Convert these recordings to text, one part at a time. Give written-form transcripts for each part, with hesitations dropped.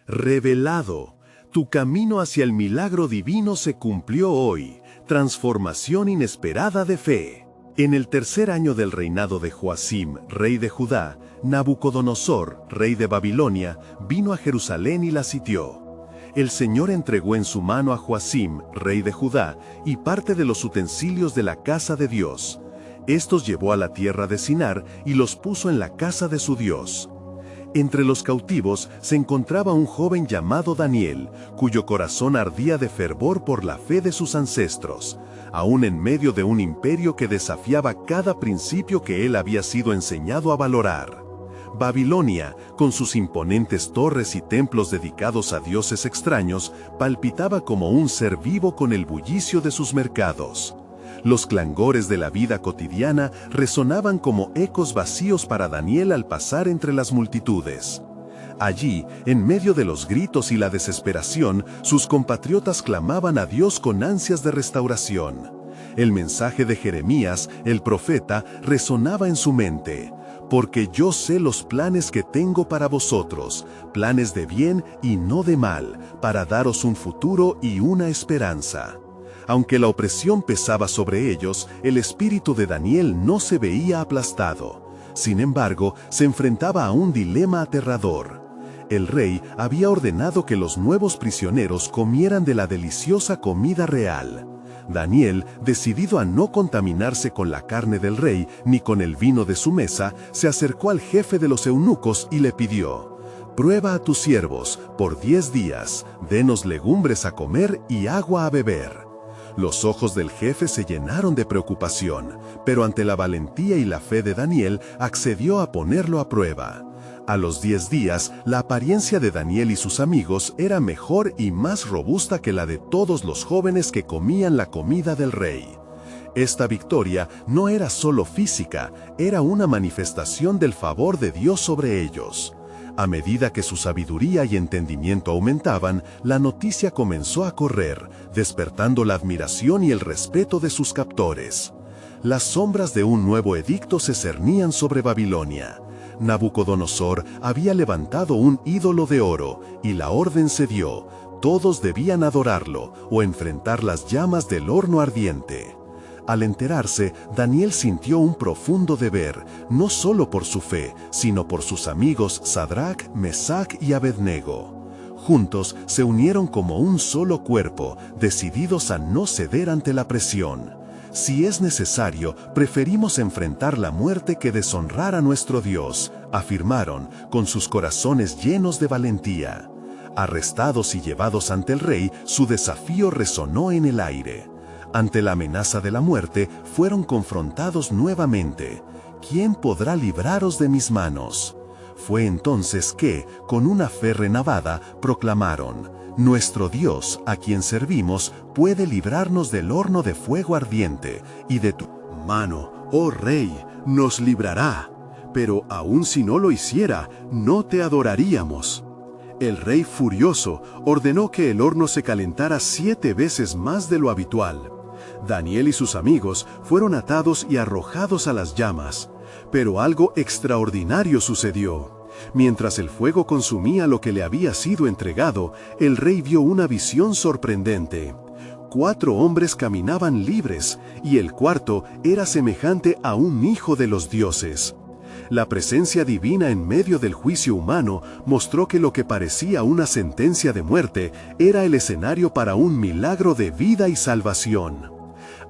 Revelado. Tu camino hacia el milagro divino se cumplió hoy. Transformación inesperada de fe. En el tercer año del reinado de Joacim, rey de Judá, Nabucodonosor, rey de Babilonia, vino a Jerusalén y la sitió. El Señor entregó en su mano a Joacim, rey de Judá, y parte de los utensilios de la casa de Dios. Estos llevó a la tierra de Sinar y los puso en la casa de su Dios. Entre los cautivos se encontraba un joven llamado Daniel, cuyo corazón ardía de fervor por la fe de sus ancestros, aún en medio de un imperio que desafiaba cada principio que él había sido enseñado a valorar. Babilonia, con sus imponentes torres y templos dedicados a dioses extraños, palpitaba como un ser vivo con el bullicio de sus mercados. Los clangores de la vida cotidiana resonaban como ecos vacíos para Daniel al pasar entre las multitudes. Allí, en medio de los gritos y la desesperación, sus compatriotas clamaban a Dios con ansias de restauración. El mensaje de Jeremías, el profeta, resonaba en su mente. Porque yo sé los planes que tengo para vosotros, planes de bien y no de mal, para daros un futuro y una esperanza. Aunque la opresión pesaba sobre ellos, el espíritu de Daniel no se veía aplastado. Sin embargo, se enfrentaba a un dilema aterrador. El rey había ordenado que los nuevos prisioneros comieran de la deliciosa comida real. Daniel, decidido a no contaminarse con la carne del rey ni con el vino de su mesa, se acercó al jefe de los eunucos y le pidió: «Prueba a tus siervos, por 10 días, denos legumbres a comer y agua a beber». Los ojos del jefe se llenaron de preocupación, pero ante la valentía y la fe de Daniel, accedió a ponerlo a prueba. A los 10 días, la apariencia de Daniel y sus amigos era mejor y más robusta que la de todos los jóvenes que comían la comida del rey. Esta victoria no era solo física, era una manifestación del favor de Dios sobre ellos. A medida que su sabiduría y entendimiento aumentaban, la noticia comenzó a correr, despertando la admiración y el respeto de sus captores. Las sombras de un nuevo edicto se cernían sobre Babilonia. Nabucodonosor había levantado un ídolo de oro, y la orden se dio: todos debían adorarlo o enfrentar las llamas del horno ardiente. Al enterarse, Daniel sintió un profundo deber, no solo por su fe, sino por sus amigos Sadrac, Mesac y Abednego. Juntos se unieron como un solo cuerpo, decididos a no ceder ante la presión. Si es necesario, preferimos enfrentar la muerte que deshonrar a nuestro Dios, afirmaron, con sus corazones llenos de valentía. Arrestados y llevados ante el rey, su desafío resonó en el aire. Ante la amenaza de la muerte, fueron confrontados nuevamente. ¿Quién podrá libraros de mis manos? Fue entonces que, con una fe renovada, proclamaron: nuestro Dios, a quien servimos, puede librarnos del horno de fuego ardiente, y de tu mano, oh Rey, nos librará. Pero aun si no lo hiciera, no te adoraríamos. El rey, furioso, ordenó que el horno se calentara 7 veces más de lo habitual. Daniel y sus amigos fueron atados y arrojados a las llamas. Pero algo extraordinario sucedió. Mientras el fuego consumía lo que le había sido entregado, el rey vio una visión sorprendente. 4 hombres caminaban libres, y el cuarto era semejante a un hijo de los dioses. La presencia divina en medio del juicio humano mostró que lo que parecía una sentencia de muerte era el escenario para un milagro de vida y salvación.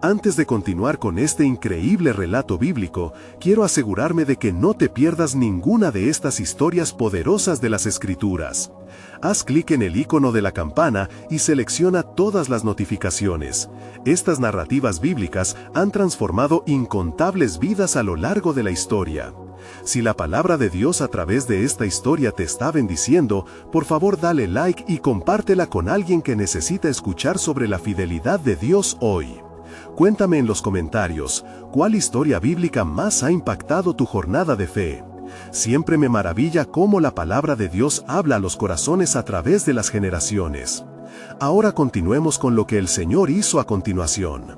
Antes de continuar con este increíble relato bíblico, quiero asegurarme de que no te pierdas ninguna de estas historias poderosas de las Escrituras. Haz clic en el icono de la campana y selecciona todas las notificaciones. Estas narrativas bíblicas han transformado incontables vidas a lo largo de la historia. Si la palabra de Dios a través de esta historia te está bendiciendo, por favor dale like y compártela con alguien que necesita escuchar sobre la fidelidad de Dios hoy. Cuéntame en los comentarios, ¿cuál historia bíblica más ha impactado tu jornada de fe? Siempre me maravilla cómo la palabra de Dios habla a los corazones a través de las generaciones. Ahora continuemos con lo que el Señor hizo a continuación.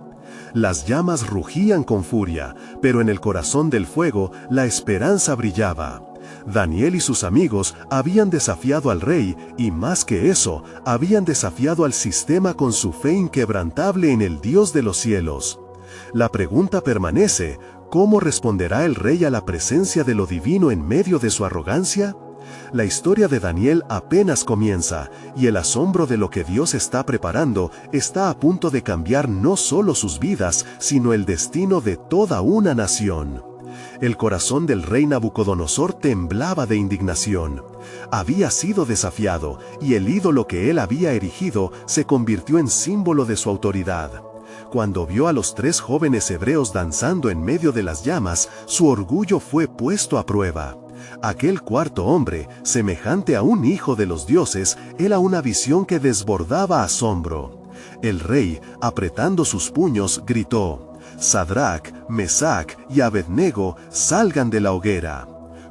Las llamas rugían con furia, pero en el corazón del fuego la esperanza brillaba. Daniel y sus amigos habían desafiado al rey y, más que eso, habían desafiado al sistema con su fe inquebrantable en el Dios de los cielos. La pregunta permanece: ¿cómo responderá el rey a la presencia de lo divino en medio de su arrogancia? La historia de Daniel apenas comienza, y el asombro de lo que Dios está preparando está a punto de cambiar no solo sus vidas, sino el destino de toda una nación. El corazón del rey Nabucodonosor temblaba de indignación. Había sido desafiado, y el ídolo que él había erigido se convirtió en símbolo de su autoridad. Cuando vio a los 3 jóvenes hebreos danzando en medio de las llamas, su orgullo fue puesto a prueba. Aquel cuarto hombre, semejante a un hijo de los dioses, era una visión que desbordaba asombro. El rey, apretando sus puños, gritó: «Sadrac, Mesac y Abednego, salgan de la hoguera».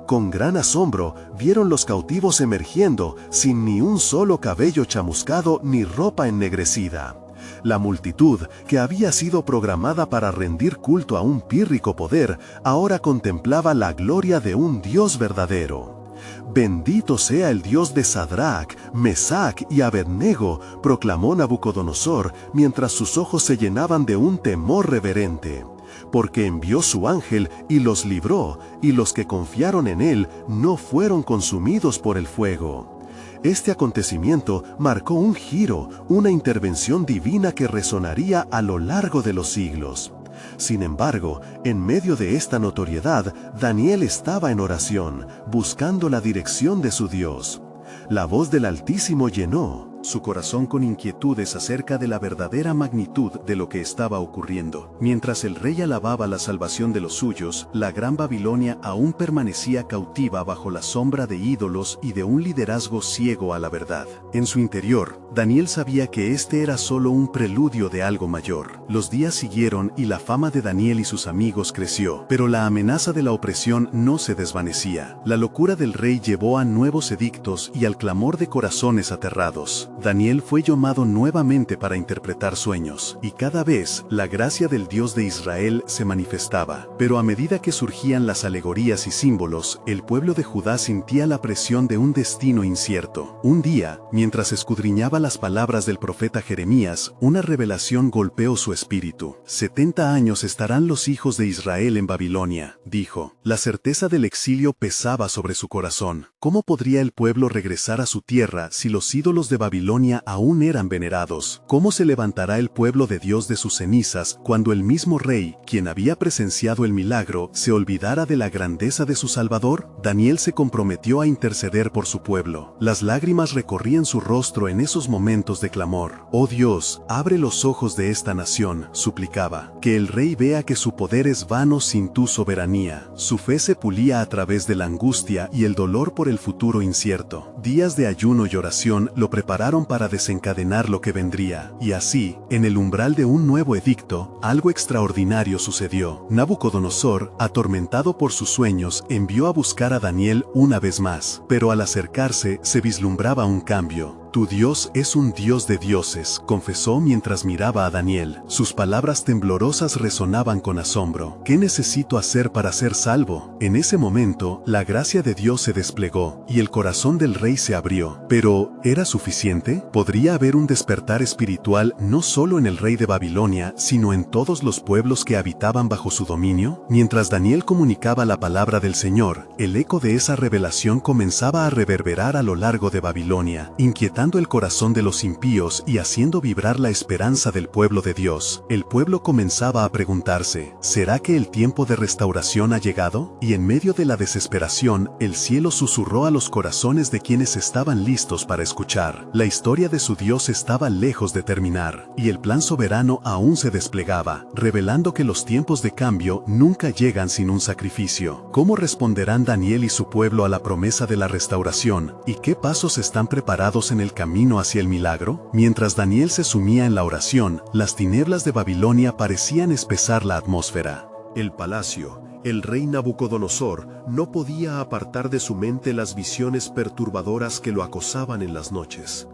Con gran asombro, vieron los cautivos emergiendo, sin ni un solo cabello chamuscado ni ropa ennegrecida. La multitud, que había sido programada para rendir culto a un pírrico poder, ahora contemplaba la gloria de un Dios verdadero. «Bendito sea el Dios de Sadrac, Mesac y Abednego», proclamó Nabucodonosor, mientras sus ojos se llenaban de un temor reverente. «Porque envió su ángel y los libró, y los que confiaron en él no fueron consumidos por el fuego». Este acontecimiento marcó un giro, una intervención divina que resonaría a lo largo de los siglos. Sin embargo, en medio de esta notoriedad, Daniel estaba en oración, buscando la dirección de su Dios. La voz del Altísimo llenó su corazón con inquietudes acerca de la verdadera magnitud de lo que estaba ocurriendo. Mientras el rey alababa la salvación de los suyos, la Gran Babilonia aún permanecía cautiva bajo la sombra de ídolos y de un liderazgo ciego a la verdad. En su interior, Daniel sabía que este era solo un preludio de algo mayor. Los días siguieron y la fama de Daniel y sus amigos creció, pero la amenaza de la opresión no se desvanecía. La locura del rey llevó a nuevos edictos y al clamor de corazones aterrados. Daniel fue llamado nuevamente para interpretar sueños, y cada vez la gracia del Dios de Israel se manifestaba. Pero a medida que surgían las alegorías y símbolos, el pueblo de Judá sentía la presión de un destino incierto. Un día, mientras escudriñaba las palabras del profeta Jeremías, una revelación golpeó su espíritu. 70 años estarán los hijos de Israel en Babilonia, dijo. La certeza del exilio pesaba sobre su corazón. ¿Cómo podría el pueblo regresar a su tierra si los ídolos de Babilonia aún eran venerados? ¿Cómo se levantará el pueblo de Dios de sus cenizas cuando el mismo rey, quien había presenciado el milagro, se olvidara de la grandeza de su Salvador? Daniel se comprometió a interceder por su pueblo. Las lágrimas recorrían su rostro en esos momentos de clamor. «Oh Dios, abre los ojos de esta nación», suplicaba. «Que el rey vea que su poder es vano sin tu soberanía». Su fe se pulía a través de la angustia y el dolor por el futuro incierto. Días de ayuno y oración lo prepararon para desencadenar lo que vendría, y así, en el umbral de un nuevo edicto, algo extraordinario sucedió. Nabucodonosor, atormentado por sus sueños, envió a buscar a Daniel una vez más, pero al acercarse se vislumbraba un cambio. «Tu Dios es un Dios de dioses», confesó mientras miraba a Daniel. Sus palabras temblorosas resonaban con asombro. «¿Qué necesito hacer para ser salvo?». En ese momento, la gracia de Dios se desplegó, y el corazón del rey se abrió. Pero, ¿era suficiente? ¿Podría haber un despertar espiritual no solo en el rey de Babilonia, sino en todos los pueblos que habitaban bajo su dominio? Mientras Daniel comunicaba la palabra del Señor, el eco de esa revelación comenzaba a reverberar a lo largo de Babilonia, inquietando el corazón de los impíos y haciendo vibrar la esperanza del pueblo de Dios. El pueblo comenzaba a preguntarse: ¿será que el tiempo de restauración ha llegado? Y en medio de la desesperación, el cielo susurró a los corazones de quienes estaban listos para escuchar. La historia de su Dios estaba lejos de terminar, y el plan soberano aún se desplegaba, revelando que los tiempos de cambio nunca llegan sin un sacrificio. ¿Cómo responderán Daniel y su pueblo a la promesa de la restauración? ¿Y qué pasos están preparados en el camino hacia el milagro? Mientras Daniel se sumía en la oración, las tinieblas de Babilonia parecían espesar la atmósfera. El palacio, el rey Nabucodonosor, no podía apartar de su mente las visiones perturbadoras que lo acosaban en las noches.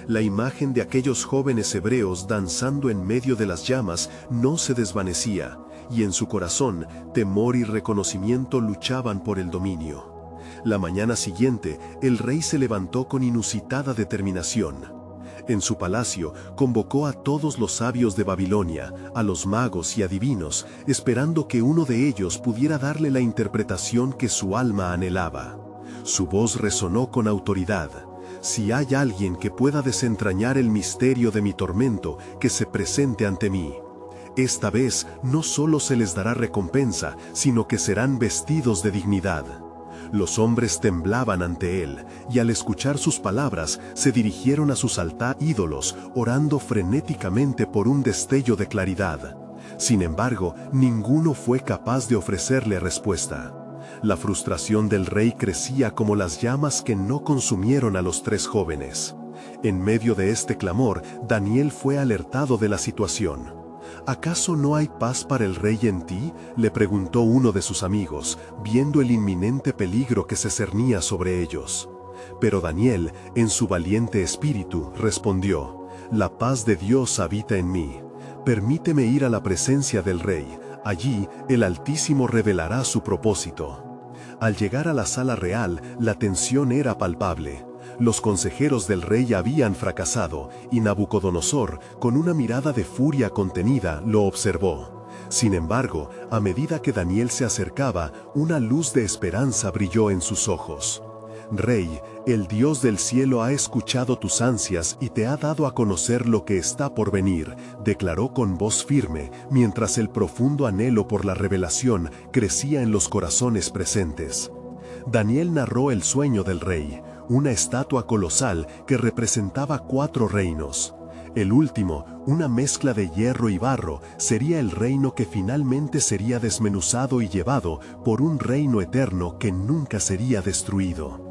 La imagen de aquellos jóvenes hebreos danzando en medio de las llamas no se desvanecía, y en su corazón, temor y reconocimiento luchaban por el dominio. La mañana siguiente, el rey se levantó con inusitada determinación. En su palacio, convocó a todos los sabios de Babilonia, a los magos y adivinos, esperando que uno de ellos pudiera darle la interpretación que su alma anhelaba. Su voz resonó con autoridad. Si hay alguien que pueda desentrañar el misterio de mi tormento, que se presente ante mí. Esta vez no solo se les dará recompensa, sino que serán vestidos de dignidad. Los hombres temblaban ante él, y al escuchar sus palabras, se dirigieron a sus altares ídolos, orando frenéticamente por un destello de claridad. Sin embargo, ninguno fue capaz de ofrecerle respuesta. La frustración del rey crecía como las llamas que no consumieron a los 3 jóvenes. En medio de este clamor, Daniel fue alertado de la situación. ¿Acaso no hay paz para el rey en ti?, le preguntó uno de sus amigos, viendo el inminente peligro que se cernía sobre ellos. Pero Daniel, en su valiente espíritu, respondió: «La paz de Dios habita en mí. Permíteme ir a la presencia del rey. Allí, el Altísimo revelará su propósito». Al llegar a la sala real, la tensión era palpable. Los consejeros del rey habían fracasado, y Nabucodonosor, con una mirada de furia contenida, lo observó. Sin embargo, a medida que Daniel se acercaba, una luz de esperanza brilló en sus ojos. «Rey, el Dios del cielo ha escuchado tus ansias y te ha dado a conocer lo que está por venir», declaró con voz firme, mientras el profundo anhelo por la revelación crecía en los corazones presentes. Daniel narró el sueño del rey, una estatua colosal que representaba 4 reinos. El último, una mezcla de hierro y barro, sería el reino que finalmente sería desmenuzado y llevado por un reino eterno que nunca sería destruido.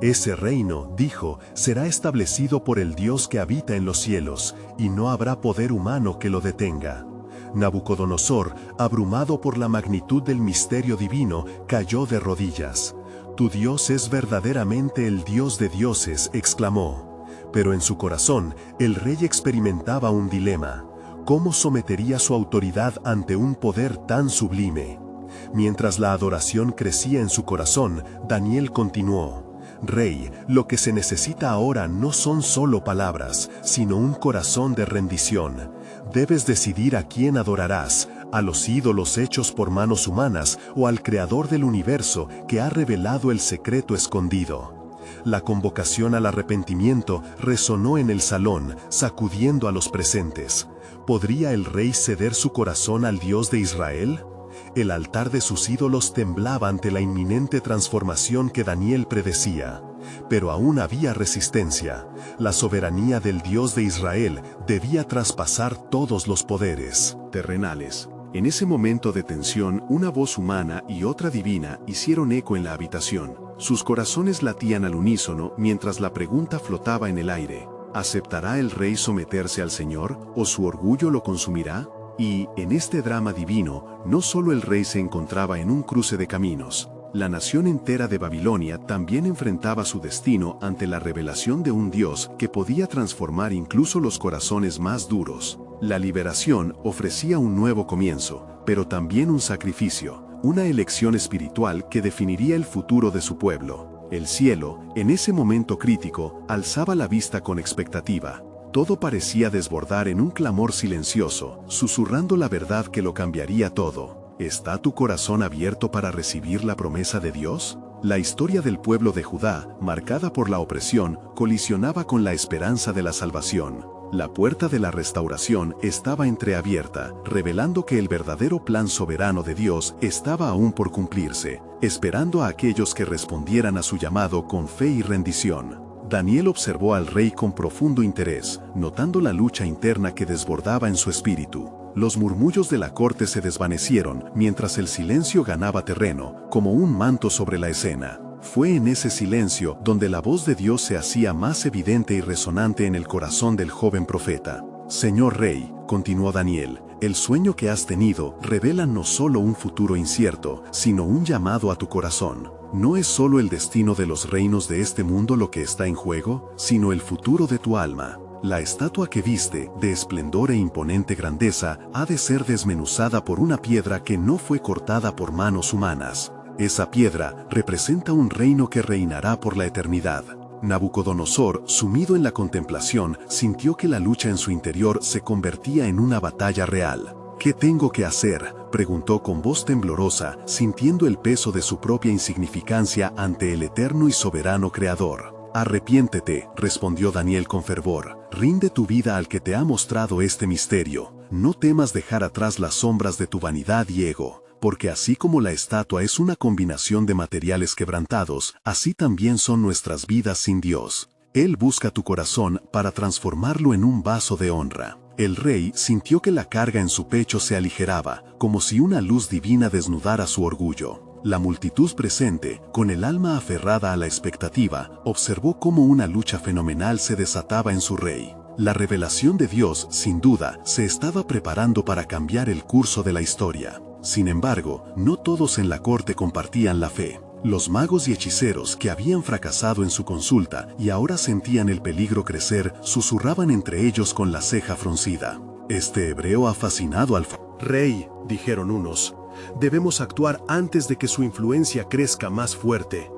Ese reino, dijo, será establecido por el Dios que habita en los cielos, y no habrá poder humano que lo detenga. Nabucodonosor, abrumado por la magnitud del misterio divino, cayó de rodillas. «Tu Dios es verdaderamente el Dios de dioses», exclamó. Pero en su corazón, el rey experimentaba un dilema. ¿Cómo sometería su autoridad ante un poder tan sublime? Mientras la adoración crecía en su corazón, Daniel continuó: «Rey, lo que se necesita ahora no son solo palabras, sino un corazón de rendición. Debes decidir a quién adorarás, a los ídolos hechos por manos humanas o al Creador del universo que ha revelado el secreto escondido». La convocación al arrepentimiento resonó en el salón, sacudiendo a los presentes. ¿Podría el rey ceder su corazón al Dios de Israel? El altar de sus ídolos temblaba ante la inminente transformación que Daniel predecía. Pero aún había resistencia. La soberanía del Dios de Israel debía traspasar todos los poderes terrenales. En ese momento de tensión, una voz humana y otra divina hicieron eco en la habitación. Sus corazones latían al unísono mientras la pregunta flotaba en el aire: ¿aceptará el rey someterse al Señor, o su orgullo lo consumirá? Y, en este drama divino, no solo el rey se encontraba en un cruce de caminos. La nación entera de Babilonia también enfrentaba su destino ante la revelación de un Dios que podía transformar incluso los corazones más duros. La liberación ofrecía un nuevo comienzo, pero también un sacrificio, una elección espiritual que definiría el futuro de su pueblo. El cielo, en ese momento crítico, alzaba la vista con expectativa. Todo parecía desbordar en un clamor silencioso, susurrando la verdad que lo cambiaría todo. ¿Está tu corazón abierto para recibir la promesa de Dios? La historia del pueblo de Judá, marcada por la opresión, colisionaba con la esperanza de la salvación. La puerta de la restauración estaba entreabierta, revelando que el verdadero plan soberano de Dios estaba aún por cumplirse, esperando a aquellos que respondieran a su llamado con fe y rendición. Daniel observó al rey con profundo interés, notando la lucha interna que desbordaba en su espíritu. Los murmullos de la corte se desvanecieron mientras el silencio ganaba terreno, como un manto sobre la escena. Fue en ese silencio donde la voz de Dios se hacía más evidente y resonante en el corazón del joven profeta. «Señor rey», continuó Daniel, «el sueño que has tenido revela no solo un futuro incierto, sino un llamado a tu corazón. No es solo el destino de los reinos de este mundo lo que está en juego, sino el futuro de tu alma. La estatua que viste, de esplendor e imponente grandeza, ha de ser desmenuzada por una piedra que no fue cortada por manos humanas. Esa piedra representa un reino que reinará por la eternidad. Nabucodonosor, sumido en la contemplación, sintió que la lucha en su interior se convertía en una batalla real. ¿Qué tengo que hacer?, preguntó con voz temblorosa, sintiendo el peso de su propia insignificancia ante el eterno y soberano Creador. Arrepiéntete, respondió Daniel con fervor. Rinde tu vida al que te ha mostrado este misterio. No temas dejar atrás las sombras de tu vanidad y ego, porque así como la estatua es una combinación de materiales quebrantados, así también son nuestras vidas sin Dios. Él busca tu corazón para transformarlo en un vaso de honra. El rey sintió que la carga en su pecho se aligeraba, como si una luz divina desnudara su orgullo. La multitud presente, con el alma aferrada a la expectativa, observó cómo una lucha fenomenal se desataba en su rey. La revelación de Dios, sin duda, se estaba preparando para cambiar el curso de la historia. Sin embargo, no todos en la corte compartían la fe. Los magos y hechiceros que habían fracasado en su consulta y ahora sentían el peligro crecer, susurraban entre ellos con la ceja fruncida. Este hebreo ha fascinado al Rey, dijeron unos. Debemos actuar antes de que su influencia crezca más fuerte.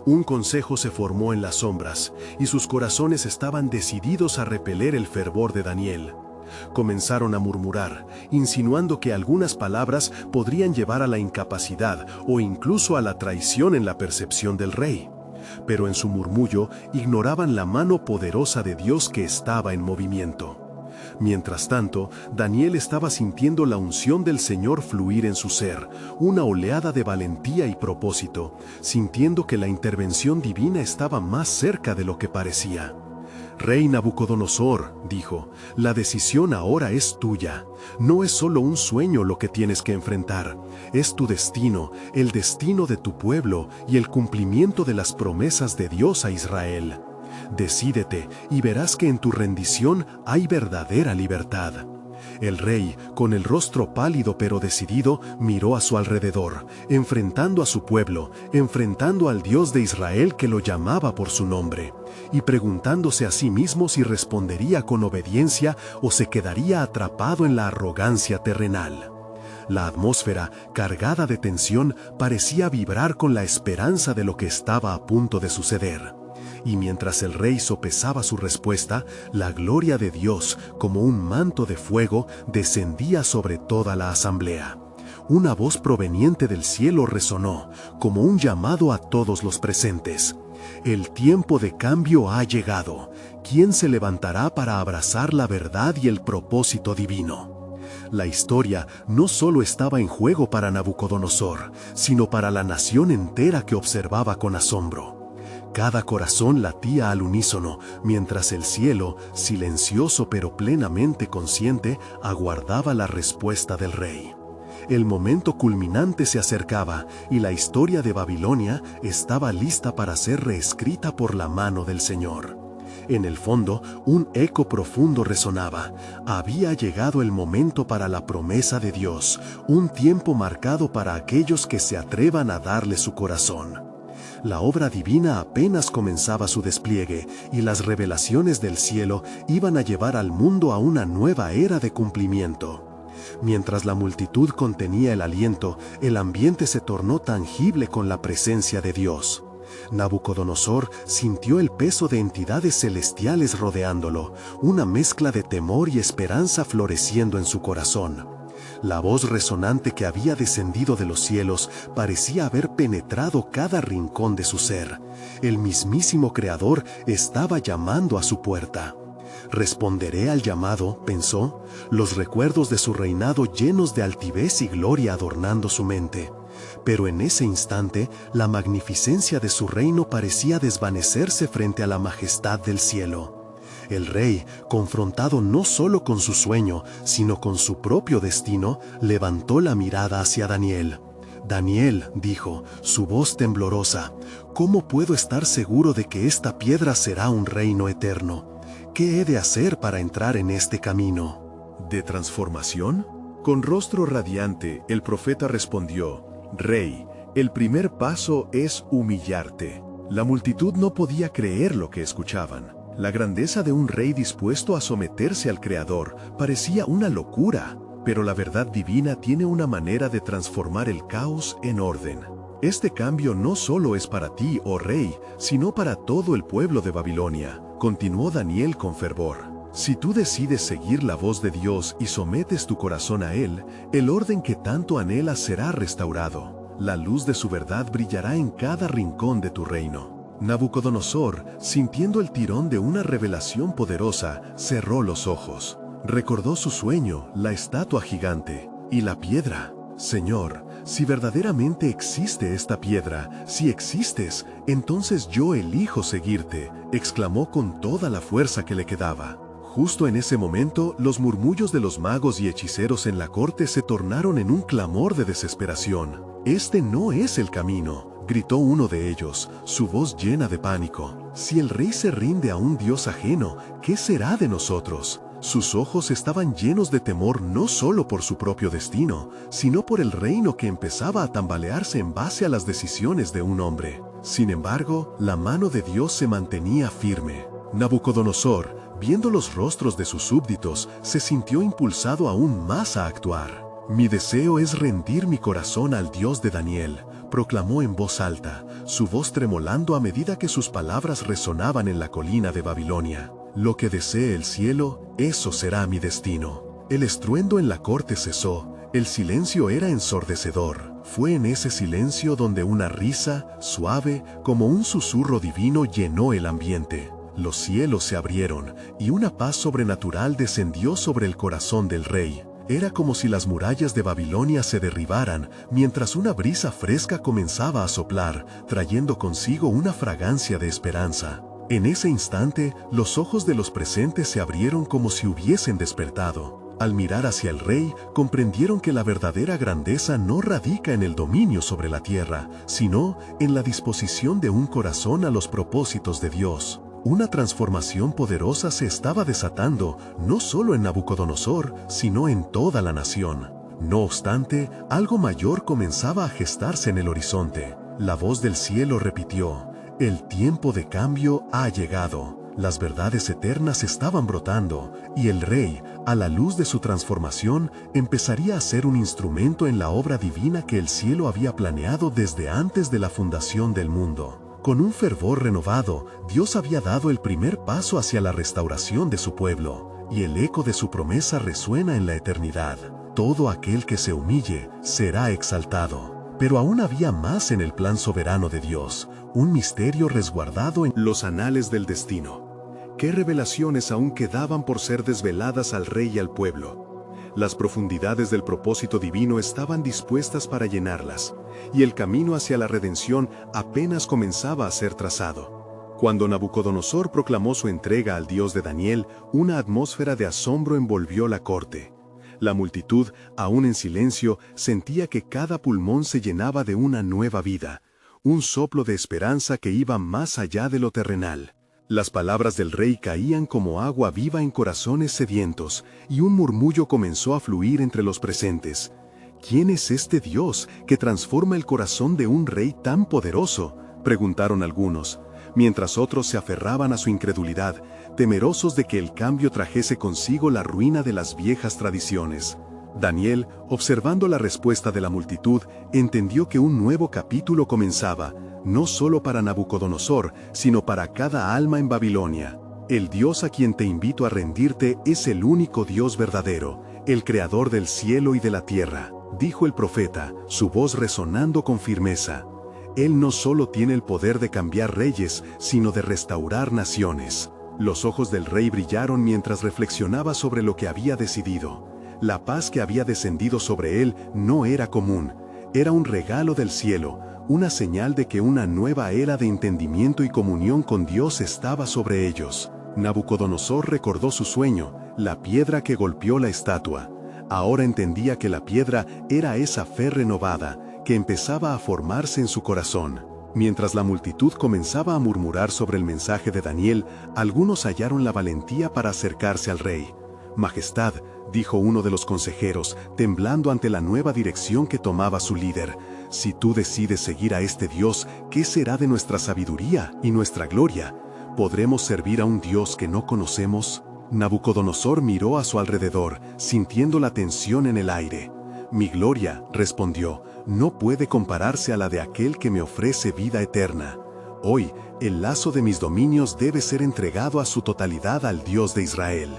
Un consejo se formó en las sombras, y sus corazones estaban decididos a repeler el fervor de Daniel. Comenzaron a murmurar, insinuando que algunas palabras podrían llevar a la incapacidad o incluso a la traición en la percepción del rey. Pero en su murmullo ignoraban la mano poderosa de Dios que estaba en movimiento. Mientras tanto, Daniel estaba sintiendo la unción del Señor fluir en su ser, una oleada de valentía y propósito, sintiendo que la intervención divina estaba más cerca de lo que parecía. Rey Nabucodonosor, dijo, la decisión ahora es tuya. No es solo un sueño lo que tienes que enfrentar, es tu destino, el destino de tu pueblo y el cumplimiento de las promesas de Dios a Israel. Decídete y verás que en tu rendición hay verdadera libertad. El rey, con el rostro pálido pero decidido, miró a su alrededor, enfrentando a su pueblo, enfrentando al Dios de Israel que lo llamaba por su nombre, y preguntándose a sí mismo si respondería con obediencia o se quedaría atrapado en la arrogancia terrenal. La atmósfera, cargada de tensión, parecía vibrar con la esperanza de lo que estaba a punto de suceder. Y mientras el rey sopesaba su respuesta, la gloria de Dios, como un manto de fuego, descendía sobre toda la asamblea. Una voz proveniente del cielo resonó, como un llamado a todos los presentes. El tiempo de cambio ha llegado. ¿Quién se levantará para abrazar la verdad y el propósito divino? La historia no solo estaba en juego para Nabucodonosor, sino para la nación entera que observaba con asombro. Cada corazón latía al unísono, mientras el cielo, silencioso pero plenamente consciente, aguardaba la respuesta del rey. El momento culminante se acercaba y la historia de Babilonia estaba lista para ser reescrita por la mano del Señor. En el fondo, un eco profundo resonaba. Había llegado el momento para la promesa de Dios, un tiempo marcado para aquellos que se atrevan a darle su corazón. La obra divina apenas comenzaba su despliegue y las revelaciones del cielo iban a llevar al mundo a una nueva era de cumplimiento. Mientras la multitud contenía el aliento, el ambiente se tornó tangible con la presencia de Dios. Nabucodonosor sintió el peso de entidades celestiales rodeándolo, una mezcla de temor y esperanza floreciendo en su corazón. La voz resonante que había descendido de los cielos parecía haber penetrado cada rincón de su ser. El mismísimo Creador estaba llamando a su puerta. «Responderé al llamado», pensó, los recuerdos de su reinado llenos de altivez y gloria adornando su mente. Pero en ese instante, la magnificencia de su reino parecía desvanecerse frente a la majestad del cielo. El rey, confrontado no solo con su sueño, sino con su propio destino, levantó la mirada hacia Daniel. «Daniel», dijo, su voz temblorosa, «¿cómo puedo estar seguro de que esta piedra será un reino eterno? ¿Qué he de hacer para entrar en este camino?» ¿De transformación? Con rostro radiante, el profeta respondió, «Rey, el primer paso es humillarte». La multitud no podía creer lo que escuchaban. La grandeza de un rey dispuesto a someterse al Creador parecía una locura, pero la verdad divina tiene una manera de transformar el caos en orden. Este cambio no solo es para ti, oh rey, sino para todo el pueblo de Babilonia, continuó Daniel con fervor. Si tú decides seguir la voz de Dios y sometes tu corazón a Él, el orden que tanto anhelas será restaurado. La luz de su verdad brillará en cada rincón de tu reino. Nabucodonosor, sintiendo el tirón de una revelación poderosa, cerró los ojos. Recordó su sueño, la estatua gigante y la piedra. Señor, si verdaderamente existe esta piedra, si existes, entonces yo elijo seguirte, exclamó con toda la fuerza que le quedaba. Justo en ese momento, los murmullos de los magos y hechiceros en la corte se tornaron en un clamor de desesperación. «Este no es el camino», gritó uno de ellos, su voz llena de pánico. «Si el rey se rinde a un dios ajeno, ¿qué será de nosotros?». Sus ojos estaban llenos de temor no solo por su propio destino, sino por el reino que empezaba a tambalearse en base a las decisiones de un hombre. Sin embargo, la mano de Dios se mantenía firme. Nabucodonosor, viendo los rostros de sus súbditos, se sintió impulsado aún más a actuar. «Mi deseo es rendir mi corazón al Dios de Daniel», proclamó en voz alta, su voz tremolando a medida que sus palabras resonaban en la colina de Babilonia. «Lo que desee el cielo, eso será mi destino». El estruendo en la corte cesó, el silencio era ensordecedor. Fue en ese silencio donde una risa, suave, como un susurro divino, llenó el ambiente. Los cielos se abrieron, y una paz sobrenatural descendió sobre el corazón del rey. Era como si las murallas de Babilonia se derribaran, mientras una brisa fresca comenzaba a soplar, trayendo consigo una fragancia de esperanza. En ese instante, los ojos de los presentes se abrieron como si hubiesen despertado. Al mirar hacia el rey, comprendieron que la verdadera grandeza no radica en el dominio sobre la tierra, sino en la disposición de un corazón a los propósitos de Dios. Una transformación poderosa se estaba desatando, no solo en Nabucodonosor, sino en toda la nación. No obstante, algo mayor comenzaba a gestarse en el horizonte. La voz del cielo repitió: «El tiempo de cambio ha llegado». Las verdades eternas estaban brotando, y el rey, a la luz de su transformación, empezaría a ser un instrumento en la obra divina que el cielo había planeado desde antes de la fundación del mundo. Con un fervor renovado, Dios había dado el primer paso hacia la restauración de su pueblo, y el eco de su promesa resuena en la eternidad. Todo aquel que se humille será exaltado. Pero aún había más en el plan soberano de Dios, un misterio resguardado en los anales del destino. ¿Qué revelaciones aún quedaban por ser desveladas al rey y al pueblo? Las profundidades del propósito divino estaban dispuestas para llenarlas, y el camino hacia la redención apenas comenzaba a ser trazado. Cuando Nabucodonosor proclamó su entrega al Dios de Daniel, una atmósfera de asombro envolvió la corte. La multitud, aún en silencio, sentía que cada pulmón se llenaba de una nueva vida, un soplo de esperanza que iba más allá de lo terrenal. Las palabras del rey caían como agua viva en corazones sedientos, y un murmullo comenzó a fluir entre los presentes. «¿Quién es este Dios que transforma el corazón de un rey tan poderoso?», preguntaron algunos, mientras otros se aferraban a su incredulidad, temerosos de que el cambio trajese consigo la ruina de las viejas tradiciones. Daniel, observando la respuesta de la multitud, entendió que un nuevo capítulo comenzaba, no solo para Nabucodonosor, sino para cada alma en Babilonia. «El Dios a quien te invito a rendirte es el único Dios verdadero, el creador del cielo y de la tierra», dijo el profeta, su voz resonando con firmeza. Él no solo tiene el poder de cambiar reyes, sino de restaurar naciones. Los ojos del rey brillaron mientras reflexionaba sobre lo que había decidido. La paz que había descendido sobre él no era común, era un regalo del cielo, una señal de que una nueva era de entendimiento y comunión con Dios estaba sobre ellos. Nabucodonosor recordó su sueño, la piedra que golpeó la estatua. Ahora entendía que la piedra era esa fe renovada, que empezaba a formarse en su corazón. Mientras la multitud comenzaba a murmurar sobre el mensaje de Daniel, algunos hallaron la valentía para acercarse al rey. «Majestad», dijo uno de los consejeros, temblando ante la nueva dirección que tomaba su líder, «si tú decides seguir a este Dios, ¿qué será de nuestra sabiduría y nuestra gloria? ¿Podremos servir a un Dios que no conocemos?». Nabucodonosor miró a su alrededor, sintiendo la tensión en el aire. Mi gloria, respondió, no puede compararse a la de aquel que me ofrece vida eterna. Hoy, el lazo de mis dominios debe ser entregado a su totalidad al Dios de Israel.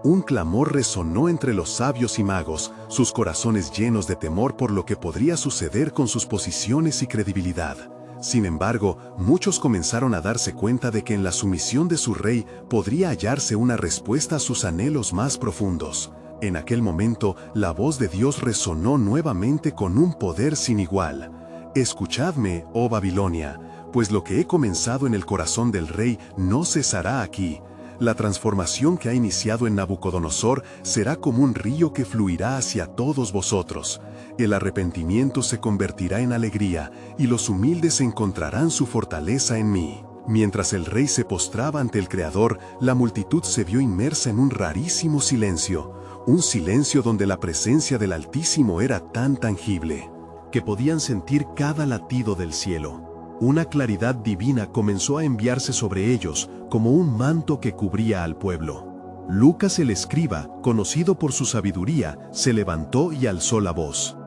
Un clamor resonó entre los sabios y magos, sus corazones llenos de temor por lo que podría suceder con sus posiciones y credibilidad. Sin embargo, muchos comenzaron a darse cuenta de que en la sumisión de su rey podría hallarse una respuesta a sus anhelos más profundos. En aquel momento, la voz de Dios resonó nuevamente con un poder sin igual. Escuchadme, oh Babilonia, pues lo que he comenzado en el corazón del rey no cesará aquí. La transformación que ha iniciado en Nabucodonosor será como un río que fluirá hacia todos vosotros. El arrepentimiento se convertirá en alegría, y los humildes encontrarán su fortaleza en mí. Mientras el rey se postraba ante el Creador, la multitud se vio inmersa en un rarísimo silencio, un silencio donde la presencia del Altísimo era tan tangible, que podían sentir cada latido del cielo. Una claridad divina comenzó a enviarse sobre ellos como un manto que cubría al pueblo. Lucas el escriba, conocido por su sabiduría, se levantó y alzó la voz.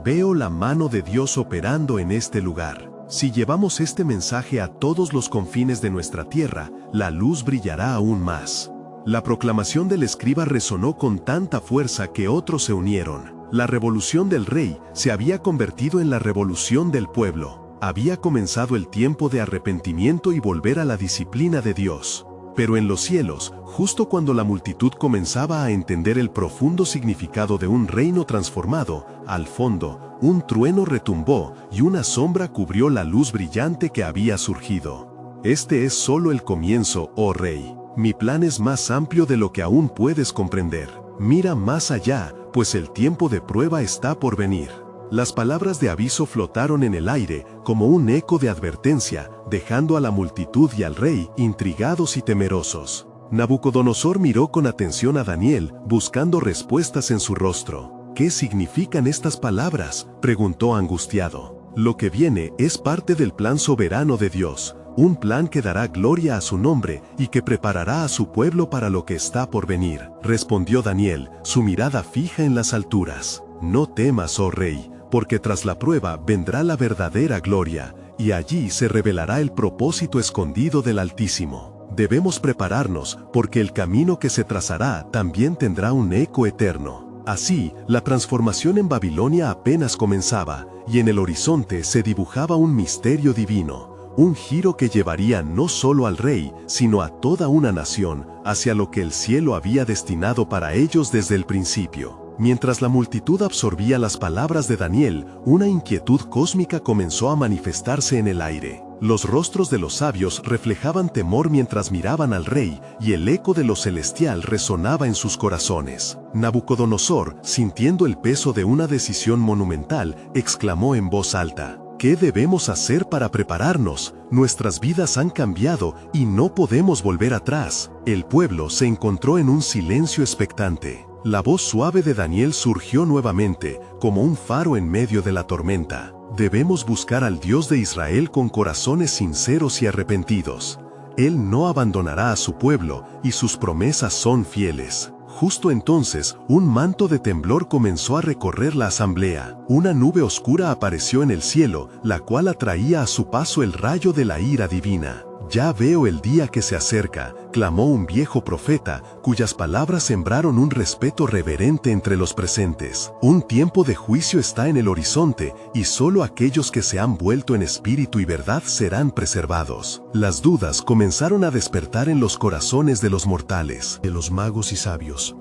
Veo la mano de Dios operando en este lugar. Si llevamos este mensaje a todos los confines de nuestra tierra, la luz brillará aún más. La proclamación del escriba resonó con tanta fuerza que otros se unieron. La revolución del rey se había convertido en la revolución del pueblo. Había comenzado el tiempo de arrepentimiento y volver a la disciplina de Dios. Pero en los cielos, justo cuando la multitud comenzaba a entender el profundo significado de un reino transformado, al fondo, un trueno retumbó y una sombra cubrió la luz brillante que había surgido. Este es solo el comienzo, oh rey. Mi plan es más amplio de lo que aún puedes comprender. Mira más allá, pues el tiempo de prueba está por venir. Las palabras de aviso flotaron en el aire como un eco de advertencia, dejando a la multitud y al rey intrigados y temerosos. Nabucodonosor miró con atención a Daniel, buscando respuestas en su rostro. ¿Qué significan estas palabras?, preguntó angustiado. Lo que viene es parte del plan soberano de Dios, un plan que dará gloria a su nombre y que preparará a su pueblo para lo que está por venir, respondió Daniel, su mirada fija en las alturas. No temas, oh rey, porque tras la prueba vendrá la verdadera gloria, y allí se revelará el propósito escondido del Altísimo. Debemos prepararnos, porque el camino que se trazará también tendrá un eco eterno. Así, la transformación en Babilonia apenas comenzaba, y en el horizonte se dibujaba un misterio divino, un giro que llevaría no solo al rey, sino a toda una nación, hacia lo que el cielo había destinado para ellos desde el principio. Mientras la multitud absorbía las palabras de Daniel, una inquietud cósmica comenzó a manifestarse en el aire. Los rostros de los sabios reflejaban temor mientras miraban al rey, y el eco de lo celestial resonaba en sus corazones. Nabucodonosor, sintiendo el peso de una decisión monumental, exclamó en voz alta: ¿Qué debemos hacer para prepararnos? Nuestras vidas han cambiado y no podemos volver atrás. El pueblo se encontró en un silencio expectante. La voz suave de Daniel surgió nuevamente, como un faro en medio de la tormenta. Debemos buscar al Dios de Israel con corazones sinceros y arrepentidos. Él no abandonará a su pueblo, y sus promesas son fieles. Justo entonces, un manto de temblor comenzó a recorrer la asamblea. Una nube oscura apareció en el cielo, la cual atraía a su paso el rayo de la ira divina. Ya veo el día que se acerca, clamó un viejo profeta, cuyas palabras sembraron un respeto reverente entre los presentes. Un tiempo de juicio está en el horizonte, y solo aquellos que se han vuelto en espíritu y verdad serán preservados. Las dudas comenzaron a despertar en los corazones de los mortales, de los magos y sabios.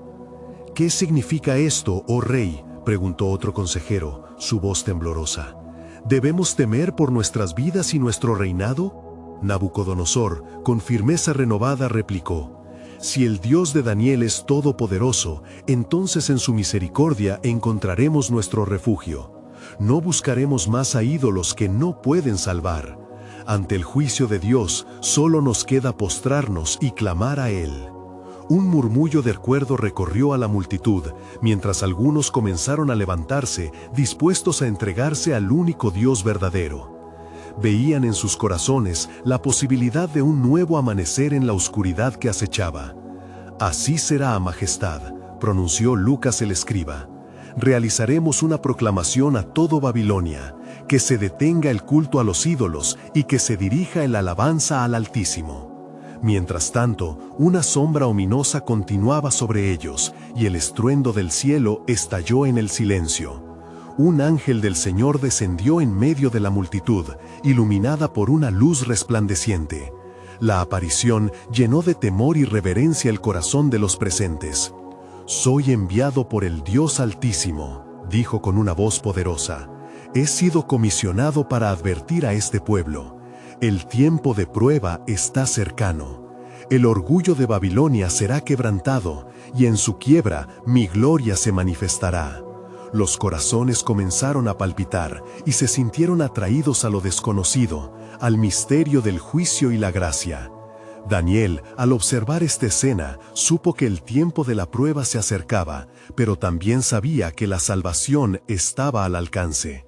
¿Qué significa esto, oh rey?, preguntó otro consejero, su voz temblorosa. ¿Debemos temer por nuestras vidas y nuestro reinado? Nabucodonosor, con firmeza renovada, replicó: Si el Dios de Daniel es todopoderoso, entonces en su misericordia encontraremos nuestro refugio. No buscaremos más a ídolos que no pueden salvar. Ante el juicio de Dios, solo nos queda postrarnos y clamar a Él. Un murmullo de recuerdo recorrió a la multitud, mientras algunos comenzaron a levantarse, dispuestos a entregarse al único Dios verdadero. Veían en sus corazones la posibilidad de un nuevo amanecer en la oscuridad que acechaba. Así será, majestad, pronunció Lucas el escriba. realizaremos una proclamación a todo Babilonia, que se detenga el culto a los ídolos y que se dirija el alabanza al Altísimo. Mientras tanto, una sombra ominosa continuaba sobre ellos, y el estruendo del cielo estalló en el silencio. Un ángel del Señor descendió en medio de la multitud, iluminada por una luz resplandeciente. La aparición llenó de temor y reverencia el corazón de los presentes. «Soy enviado por el Dios Altísimo», dijo con una voz poderosa. «He sido comisionado para advertir a este pueblo. El tiempo de prueba está cercano. El orgullo de Babilonia será quebrantado, y en su quiebra mi gloria se manifestará». Los corazones comenzaron a palpitar y se sintieron atraídos a lo desconocido, al misterio del juicio y la gracia. Daniel, al observar esta escena, supo que el tiempo de la prueba se acercaba, pero también sabía que la salvación estaba al alcance.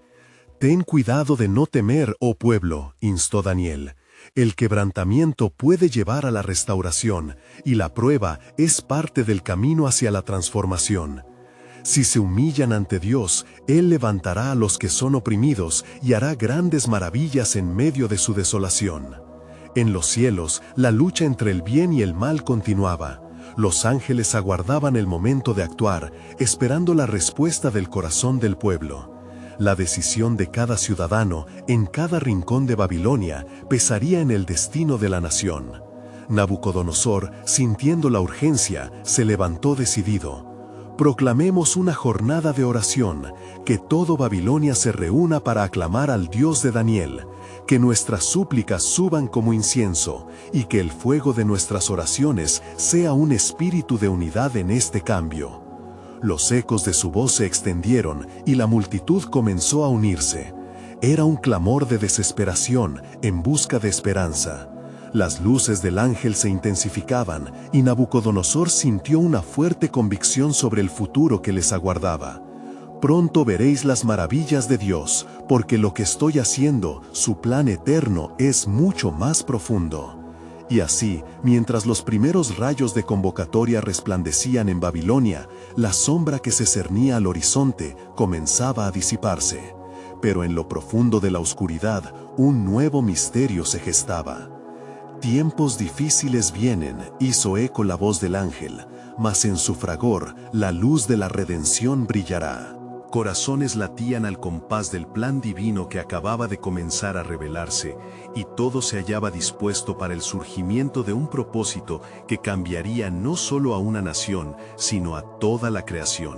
«Ten cuidado de no temer, oh pueblo», instó Daniel. «El quebrantamiento puede llevar a la restauración, y la prueba es parte del camino hacia la transformación. Si se humillan ante Dios, Él levantará a los que son oprimidos y hará grandes maravillas en medio de su desolación». En los cielos, la lucha entre el bien y el mal continuaba. Los ángeles aguardaban el momento de actuar, esperando la respuesta del corazón del pueblo. La decisión de cada ciudadano, en cada rincón de Babilonia, pesaría en el destino de la nación. Nabucodonosor, sintiendo la urgencia, se levantó decidido. «Proclamemos una jornada de oración, que todo Babilonia se reúna para aclamar al Dios de Daniel, que nuestras súplicas suban como incienso, y que el fuego de nuestras oraciones sea un espíritu de unidad en este cambio». Los ecos de su voz se extendieron y la multitud comenzó a unirse. Era un clamor de desesperación en busca de esperanza. Las luces del ángel se intensificaban y Nabucodonosor sintió una fuerte convicción sobre el futuro que les aguardaba. «Pronto veréis las maravillas de Dios, porque lo que estoy haciendo, su plan eterno, es mucho más profundo». Y así, mientras los primeros rayos de convocatoria resplandecían en Babilonia, la sombra que se cernía al horizonte comenzaba a disiparse. Pero en lo profundo de la oscuridad, un nuevo misterio se gestaba. «Tiempos difíciles vienen», hizo eco la voz del ángel, «mas en su fragor la luz de la redención brillará». Corazones latían al compás del plan divino que acababa de comenzar a revelarse, y todo se hallaba dispuesto para el surgimiento de un propósito que cambiaría no solo a una nación, sino a toda la creación.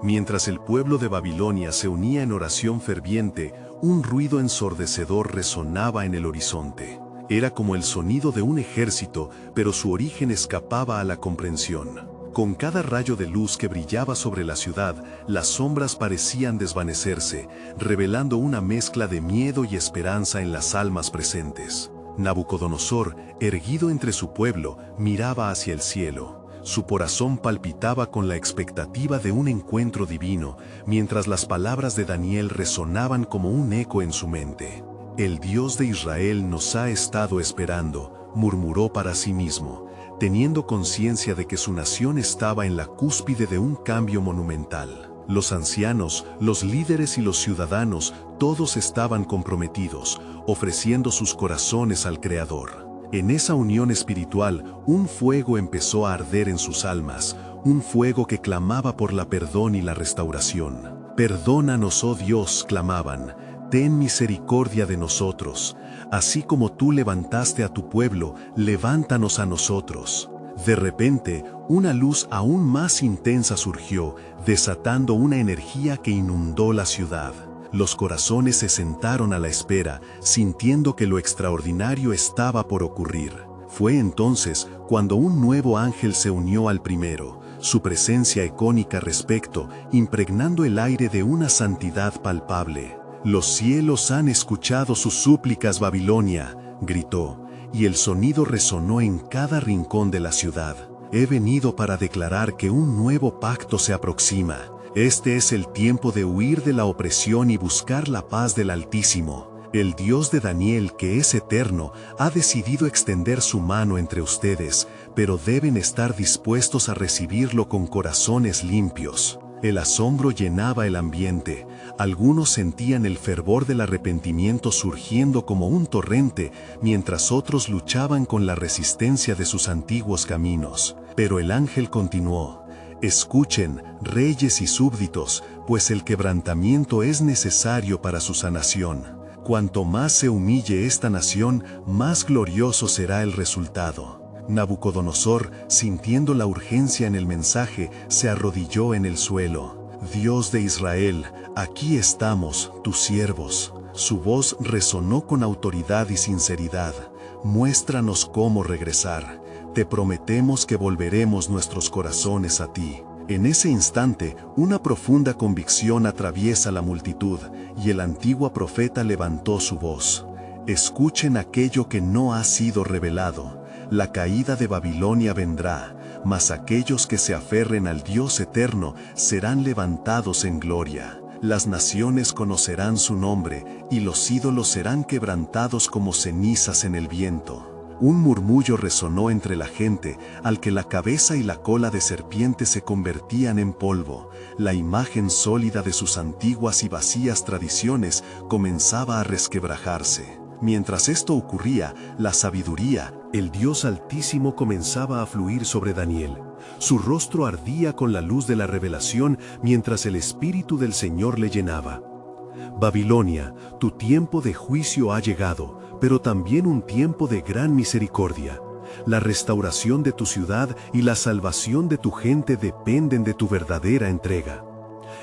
Mientras el pueblo de Babilonia se unía en oración ferviente, un ruido ensordecedor resonaba en el horizonte. Era como el sonido de un ejército, pero su origen escapaba a la comprensión. Con cada rayo de luz que brillaba sobre la ciudad, las sombras parecían desvanecerse, revelando una mezcla de miedo y esperanza en las almas presentes. Nabucodonosor, erguido entre su pueblo, miraba hacia el cielo. Su corazón palpitaba con la expectativa de un encuentro divino, mientras las palabras de Daniel resonaban como un eco en su mente. «El Dios de Israel nos ha estado esperando», murmuró para sí mismo, teniendo conciencia de que su nación estaba en la cúspide de un cambio monumental. Los ancianos, los líderes y los ciudadanos, todos estaban comprometidos, ofreciendo sus corazones al Creador. En esa unión espiritual, un fuego empezó a arder en sus almas, un fuego que clamaba por la perdón y la restauración. «Perdónanos, oh Dios», clamaban, «ten misericordia de nosotros. Así como tú levantaste a tu pueblo, levántanos a nosotros». De repente, una luz aún más intensa surgió, desatando una energía que inundó la ciudad. Los corazones se sentaron a la espera, sintiendo que lo extraordinario estaba por ocurrir. Fue entonces cuando un nuevo ángel se unió al primero, su presencia icónica respecto, impregnando el aire de una santidad palpable. «Los cielos han escuchado sus súplicas, Babilonia», gritó, y el sonido resonó en cada rincón de la ciudad. «He venido para declarar que un nuevo pacto se aproxima. Este es el tiempo de huir de la opresión y buscar la paz del Altísimo. El Dios de Daniel, que es eterno, ha decidido extender su mano entre ustedes, pero deben estar dispuestos a recibirlo con corazones limpios». El asombro llenaba el ambiente. Algunos sentían el fervor del arrepentimiento surgiendo como un torrente, mientras otros luchaban con la resistencia de sus antiguos caminos. Pero el ángel continuó: escuchen, reyes y súbditos, pues el quebrantamiento es necesario para su sanación. Cuanto más se humille esta nación, más glorioso será el resultado. Nabucodonosor, sintiendo la urgencia en el mensaje, se arrodilló en el suelo. Dios de Israel, aquí estamos, tus siervos. Su voz resonó con autoridad y sinceridad. Muéstranos cómo regresar. Te prometemos que volveremos nuestros corazones a ti. En ese instante, una profunda convicción atraviesa la multitud, y el antiguo profeta levantó su voz. Escuchen aquello que no ha sido revelado. La caída de Babilonia vendrá, mas aquellos que se aferren al Dios eterno serán levantados en gloria. Las naciones conocerán su nombre, y los ídolos serán quebrantados como cenizas en el viento. Un murmullo resonó entre la gente, al que la cabeza y la cola de serpiente se convertían en polvo. La imagen sólida de sus antiguas y vacías tradiciones comenzaba a resquebrajarse. Mientras esto ocurría, la sabiduría, el Dios Altísimo, comenzaba a fluir sobre Daniel. Su rostro ardía con la luz de la revelación mientras el Espíritu del Señor le llenaba. Babilonia, tu tiempo de juicio ha llegado, pero también un tiempo de gran misericordia. La restauración de tu ciudad y la salvación de tu gente dependen de tu verdadera entrega.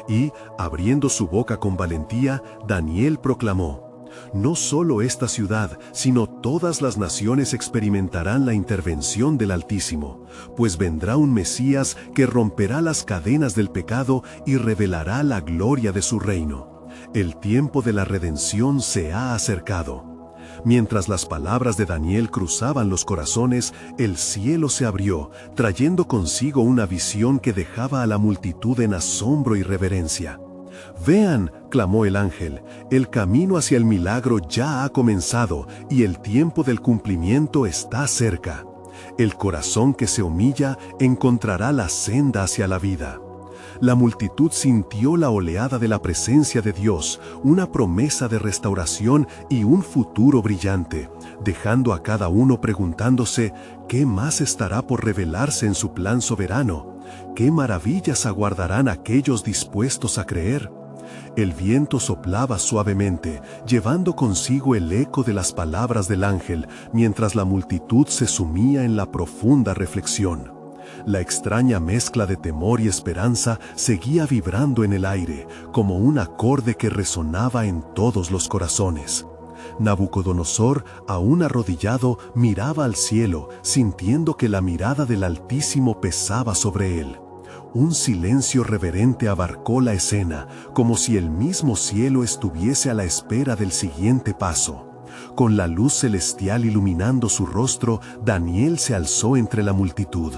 Y, abriendo su boca con valentía, Daniel proclamó: no solo esta ciudad, sino todas las naciones experimentarán la intervención del Altísimo, pues vendrá un Mesías que romperá las cadenas del pecado y revelará la gloria de su reino. El tiempo de la redención se ha acercado. Mientras las palabras de Daniel cruzaban los corazones, el cielo se abrió, trayendo consigo una visión que dejaba a la multitud en asombro y reverencia. «Vean», clamó el ángel, «el camino hacia el milagro ya ha comenzado y el tiempo del cumplimiento está cerca. El corazón que se humilla encontrará la senda hacia la vida». La multitud sintió la oleada de la presencia de Dios, una promesa de restauración y un futuro brillante, dejando a cada uno preguntándose qué más estará por revelarse en su plan soberano, qué maravillas aguardarán aquellos dispuestos a creer. El viento soplaba suavemente, llevando consigo el eco de las palabras del ángel, mientras la multitud se sumía en la profunda reflexión. La extraña mezcla de temor y esperanza seguía vibrando en el aire, como un acorde que resonaba en todos los corazones. Nabucodonosor, aún arrodillado, miraba al cielo, sintiendo que la mirada del Altísimo pesaba sobre él. Un silencio reverente abarcó la escena, como si el mismo cielo estuviese a la espera del siguiente paso. Con la luz celestial iluminando su rostro, Daniel se alzó entre la multitud.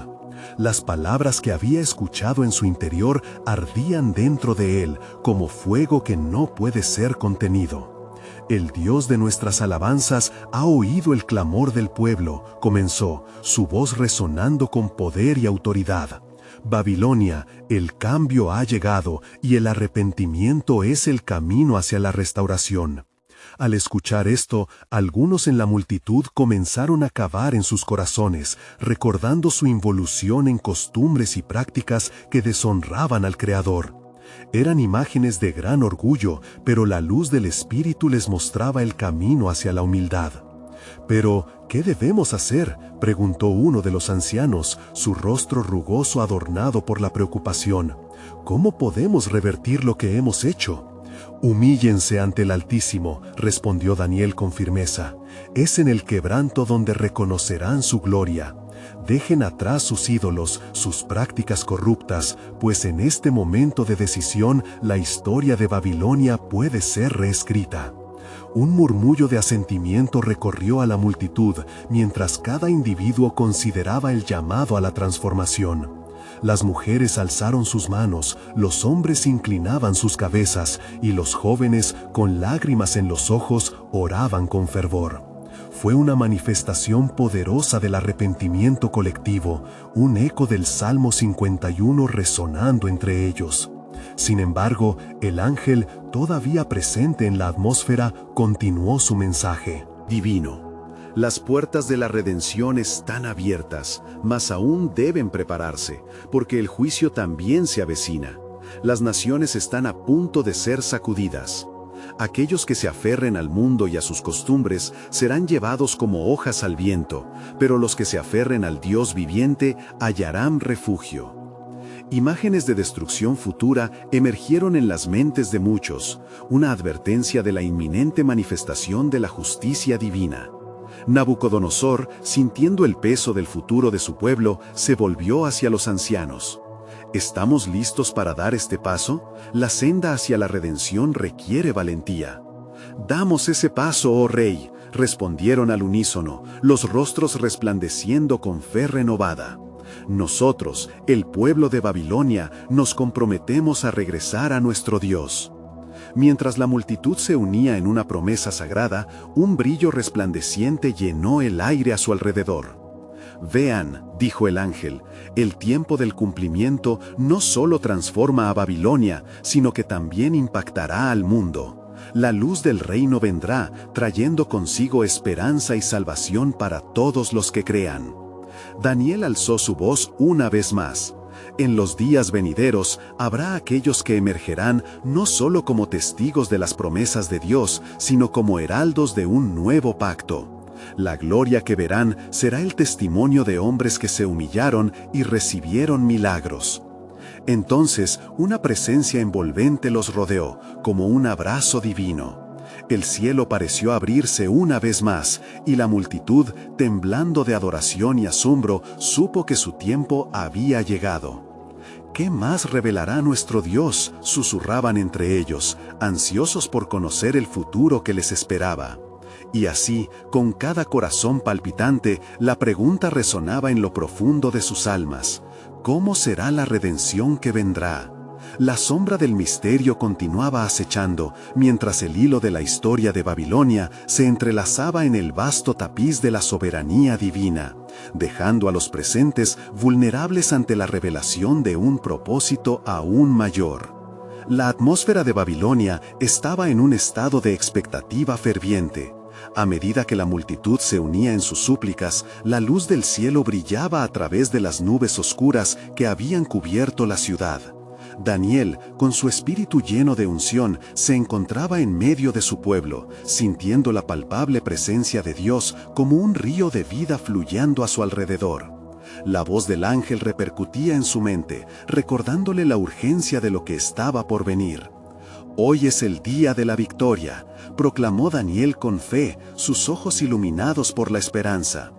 Las palabras que había escuchado en su interior ardían dentro de él, como fuego que no puede ser contenido. «El Dios de nuestras alabanzas ha oído el clamor del pueblo», comenzó, su voz resonando con poder y autoridad. «Babilonia, el cambio ha llegado y el arrepentimiento es el camino hacia la restauración». Al escuchar esto, algunos en la multitud comenzaron a cavar en sus corazones, recordando su involución en costumbres y prácticas que deshonraban al Creador. Eran imágenes de gran orgullo, pero la luz del Espíritu les mostraba el camino hacia la humildad. «¿Pero qué debemos hacer?», preguntó uno de los ancianos, su rostro rugoso adornado por la preocupación. «¿Cómo podemos revertir lo que hemos hecho?». «Humíllense ante el Altísimo», respondió Daniel con firmeza. «Es en el quebranto donde reconocerán su gloria. Dejen atrás sus ídolos, sus prácticas corruptas, pues en este momento de decisión la historia de Babilonia puede ser reescrita». Un murmullo de asentimiento recorrió a la multitud, mientras cada individuo consideraba el llamado a la transformación. Las mujeres alzaron sus manos, los hombres inclinaban sus cabezas, y los jóvenes, con lágrimas en los ojos, oraban con fervor. Fue una manifestación poderosa del arrepentimiento colectivo, un eco del Salmo 51 resonando entre ellos. Sin embargo, el ángel, todavía presente en la atmósfera, continuó su mensaje. Divino. Las puertas de la redención están abiertas, mas aún deben prepararse, porque el juicio también se avecina. Las naciones están a punto de ser sacudidas. Aquellos que se aferren al mundo y a sus costumbres serán llevados como hojas al viento, pero los que se aferren al Dios viviente hallarán refugio. Imágenes de destrucción futura emergieron en las mentes de muchos, una advertencia de la inminente manifestación de la justicia divina. Nabucodonosor, sintiendo el peso del futuro de su pueblo, se volvió hacia los ancianos. ¿Estamos listos para dar este paso? La senda hacia la redención requiere valentía. «Damos ese paso, oh Rey», respondieron al unísono, los rostros resplandeciendo con fe renovada. Nosotros, el pueblo de Babilonia, nos comprometemos a regresar a nuestro Dios. Mientras la multitud se unía en una promesa sagrada, un brillo resplandeciente llenó el aire a su alrededor. «Vean», dijo el ángel, «el tiempo del cumplimiento no solo transforma a Babilonia, sino que también impactará al mundo. La luz del reino vendrá, trayendo consigo esperanza y salvación para todos los que crean». Daniel alzó su voz una vez más. En los días venideros habrá aquellos que emergerán no solo como testigos de las promesas de Dios, sino como heraldos de un nuevo pacto. La gloria que verán será el testimonio de hombres que se humillaron y recibieron milagros. Entonces, una presencia envolvente los rodeó, como un abrazo divino. El cielo pareció abrirse una vez más, y la multitud, temblando de adoración y asombro, supo que su tiempo había llegado. «¿Qué más revelará nuestro Dios?», susurraban entre ellos, ansiosos por conocer el futuro que les esperaba. Y así, con cada corazón palpitante, la pregunta resonaba en lo profundo de sus almas: ¿cómo será la redención que vendrá? La sombra del misterio continuaba acechando, mientras el hilo de la historia de Babilonia se entrelazaba en el vasto tapiz de la soberanía divina, dejando a los presentes vulnerables ante la revelación de un propósito aún mayor. La atmósfera de Babilonia estaba en un estado de expectativa ferviente. A medida que la multitud se unía en sus súplicas, la luz del cielo brillaba a través de las nubes oscuras que habían cubierto la ciudad. Daniel, con su espíritu lleno de unción, se encontraba en medio de su pueblo, sintiendo la palpable presencia de Dios como un río de vida fluyendo a su alrededor. La voz del ángel repercutía en su mente, recordándole la urgencia de lo que estaba por venir. «Hoy es el día de la victoria», proclamó Daniel con fe, sus ojos iluminados por la esperanza.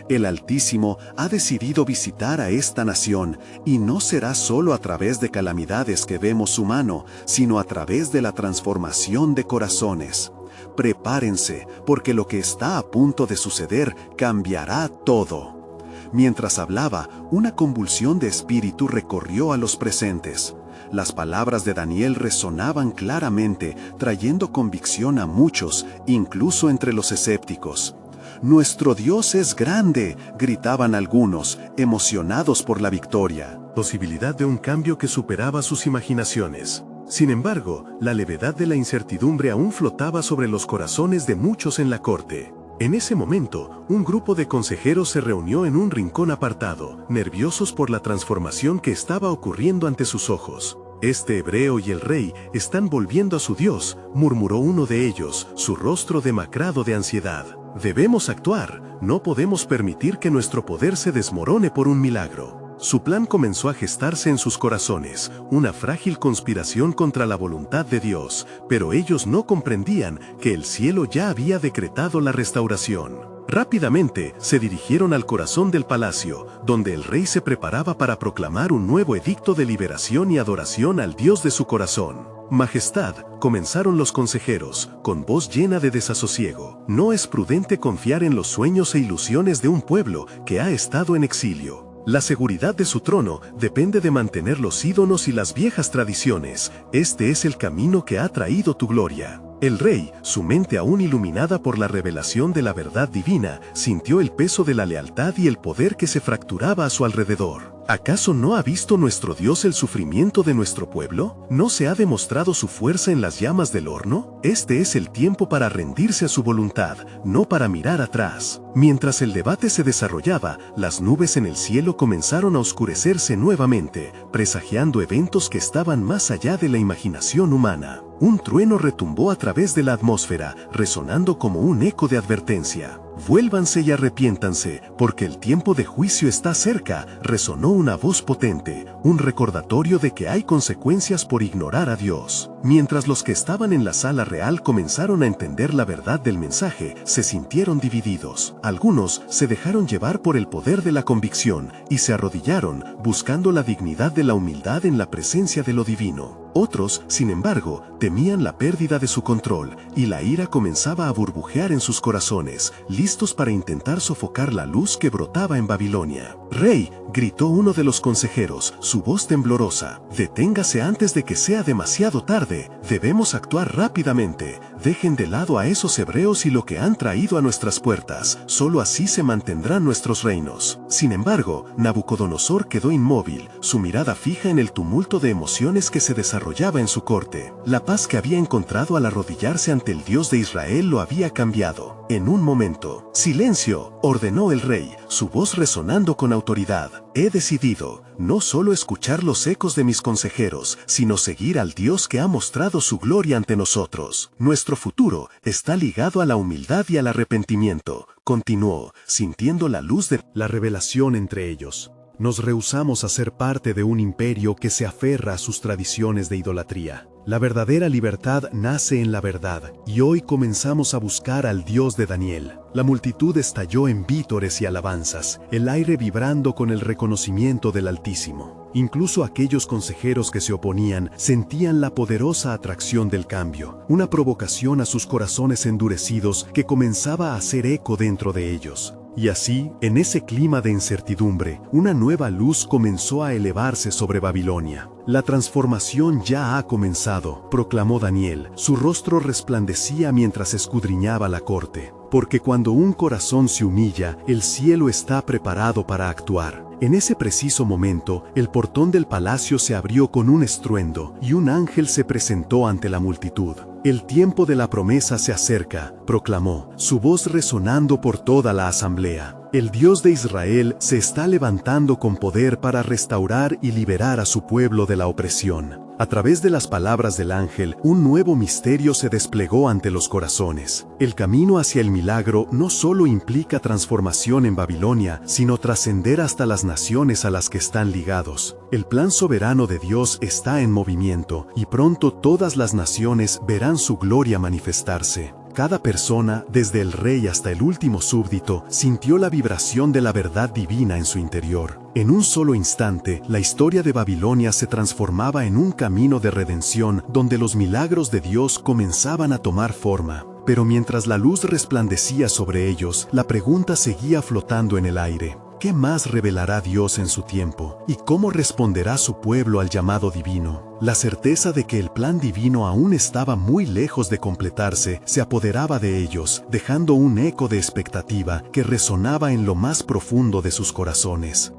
El Altísimo ha decidido visitar a esta nación, y no será solo a través de calamidades que vemos su mano, sino a través de la transformación de corazones. Prepárense, porque lo que está a punto de suceder cambiará todo. Mientras hablaba, una convulsión de espíritu recorrió a los presentes. Las palabras de Daniel resonaban claramente, trayendo convicción a muchos, incluso entre los escépticos. «Nuestro Dios es grande», gritaban algunos, emocionados por la victoria. Posibilidad de un cambio que superaba sus imaginaciones. Sin embargo, la levedad de la incertidumbre aún flotaba sobre los corazones de muchos en la corte. En ese momento, un grupo de consejeros se reunió en un rincón apartado, nerviosos por la transformación que estaba ocurriendo ante sus ojos. «Este hebreo y el rey están volviendo a su Dios», murmuró uno de ellos, su rostro demacrado de ansiedad. «Debemos actuar, no podemos permitir que nuestro poder se desmorone por un milagro». Su plan comenzó a gestarse en sus corazones, una frágil conspiración contra la voluntad de Dios, pero ellos no comprendían que el cielo ya había decretado la restauración. Rápidamente se dirigieron al corazón del palacio, donde el rey se preparaba para proclamar un nuevo edicto de liberación y adoración al Dios de su corazón. «Majestad», comenzaron los consejeros, con voz llena de desasosiego, «no es prudente confiar en los sueños e ilusiones de un pueblo que ha estado en exilio. La seguridad de su trono depende de mantener los ídolos y las viejas tradiciones. Este es el camino que ha traído tu gloria». El rey, su mente aún iluminada por la revelación de la verdad divina, sintió el peso de la lealtad y el poder que se fracturaba a su alrededor. ¿Acaso no ha visto nuestro Dios el sufrimiento de nuestro pueblo? ¿No se ha demostrado su fuerza en las llamas del horno? Este es el tiempo para rendirse a su voluntad, no para mirar atrás. Mientras el debate se desarrollaba, las nubes en el cielo comenzaron a oscurecerse nuevamente, presagiando eventos que estaban más allá de la imaginación humana. Un trueno retumbó a través de la atmósfera, resonando como un eco de advertencia. «Vuélvanse y arrepiéntanse, porque el tiempo de juicio está cerca», resonó una voz potente, un recordatorio de que hay consecuencias por ignorar a Dios. Mientras los que estaban en la sala real comenzaron a entender la verdad del mensaje, se sintieron divididos. Algunos se dejaron llevar por el poder de la convicción y se arrodillaron, buscando la dignidad de la humildad en la presencia de lo divino. Otros, sin embargo, temían la pérdida de su control, y la ira comenzaba a burbujear en sus corazones, listos para intentar sofocar la luz que brotaba en Babilonia. «Rey», gritó uno de los consejeros, su voz temblorosa, «deténgase antes de que sea demasiado tarde. Debemos actuar rápidamente. Dejen de lado a esos hebreos y lo que han traído a nuestras puertas. Solo así se mantendrán nuestros reinos». Sin embargo, Nabucodonosor quedó inmóvil, su mirada fija en el tumulto de emociones que se desarrollaba en su corte. La paz que había encontrado al arrodillarse ante el Dios de Israel lo había cambiado. En un momento, «Silencio», ordenó el rey, su voz resonando con autoridad. «He decidido no solo escuchar los ecos de mis consejeros, sino seguir al Dios que ha mostrado su gloria ante nosotros. Nuestro futuro está ligado a la humildad y al arrepentimiento», continuó, sintiendo la luz de la revelación entre ellos. «Nos rehusamos a ser parte de un imperio que se aferra a sus tradiciones de idolatría. La verdadera libertad nace en la verdad, y hoy comenzamos a buscar al Dios de Daniel». La multitud estalló en vítores y alabanzas, el aire vibrando con el reconocimiento del Altísimo. Incluso aquellos consejeros que se oponían sentían la poderosa atracción del cambio, una provocación a sus corazones endurecidos que comenzaba a hacer eco dentro de ellos. Y así, en ese clima de incertidumbre, una nueva luz comenzó a elevarse sobre Babilonia. «La transformación ya ha comenzado», proclamó Daniel. Su rostro resplandecía mientras escudriñaba la corte. «Porque cuando un corazón se humilla, el cielo está preparado para actuar». En ese preciso momento, el portón del palacio se abrió con un estruendo y un ángel se presentó ante la multitud. «El tiempo de la promesa se acerca», proclamó, su voz resonando por toda la asamblea. «El Dios de Israel se está levantando con poder para restaurar y liberar a su pueblo de la opresión». A través de las palabras del ángel, un nuevo misterio se desplegó ante los corazones. El camino hacia el milagro no solo implica transformación en Babilonia, sino trascender hasta las naciones a las que están ligados. El plan soberano de Dios está en movimiento, y pronto todas las naciones verán su gloria manifestarse. Cada persona, desde el rey hasta el último súbdito, sintió la vibración de la verdad divina en su interior. En un solo instante, la historia de Babilonia se transformaba en un camino de redención donde los milagros de Dios comenzaban a tomar forma. Pero mientras la luz resplandecía sobre ellos, la pregunta seguía flotando en el aire. ¿Qué más revelará Dios en su tiempo? ¿Y cómo responderá su pueblo al llamado divino? La certeza de que el plan divino aún estaba muy lejos de completarse se apoderaba de ellos, dejando un eco de expectativa que resonaba en lo más profundo de sus corazones.